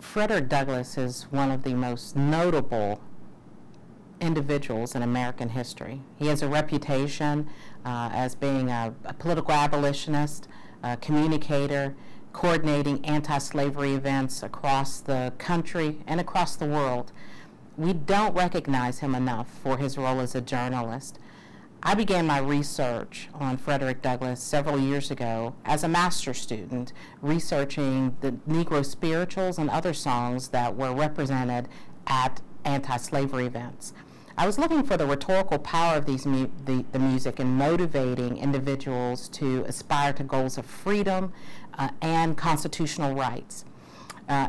Frederick Douglass is one of the most notable individuals in American history. He has a reputation as being a political abolitionist, a communicator, coordinating anti-slavery events across the country and across the world. We don't recognize him enough for his role as a journalist. I began my research on Frederick Douglass several years ago as a master's student, researching the Negro spirituals and other songs that were represented at anti-slavery events. I was looking for the rhetorical power of the music in motivating individuals to aspire to goals of freedom and constitutional rights.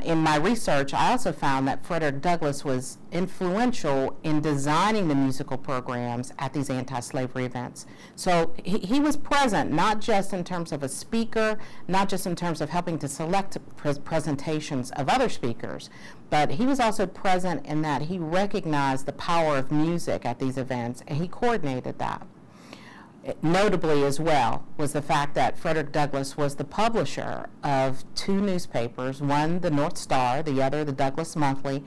In my research, I also found that Frederick Douglass was influential in designing the musical programs at these anti-slavery events. So he was present not just in terms of a speaker, not just in terms of helping to select presentations of other speakers, but he was also present in that he recognized the power of music at these events, and he coordinated that. Notably as well was the fact that Frederick Douglass was the publisher of two newspapers, one the North Star, the other the Douglass Monthly,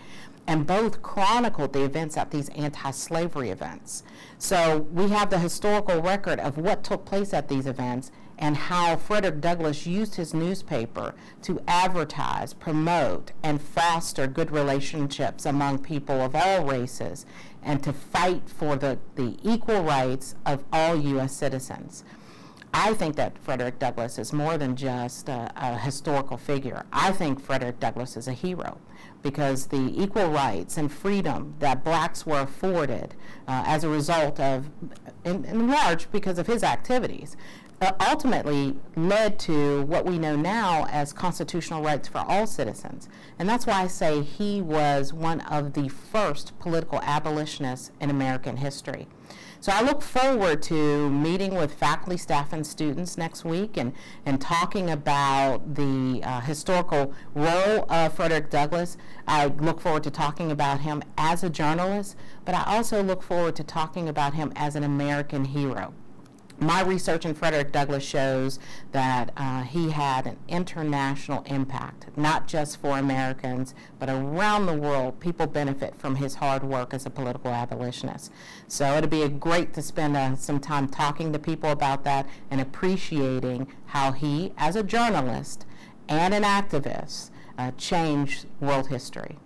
and both chronicled the events at these anti-slavery events. So we have the historical record of what took place at these events and how Frederick Douglass used his newspaper to advertise, promote, and foster good relationships among people of all races and to fight for the equal rights of all U.S. citizens. I think that Frederick Douglass is more than just a historical figure. I think Frederick Douglass is a hero because the equal rights and freedom that blacks were afforded as a result of, in large, because of his activities, ultimately led to what we know now as constitutional rights for all citizens. And that's why I say he was one of the first political abolitionists in American history. So I look forward to meeting with faculty, staff, and students next week and talking about the historical role of Frederick Douglass. I look forward to talking about him as a journalist, but I also look forward to talking about him as an American hero. My research in Frederick Douglass shows that he had an international impact, not just for Americans, but around the world. People benefit from his hard work as a political abolitionist. So it'll be great to spend some time talking to people about that and appreciating how he, as a journalist and an activist, changed world history.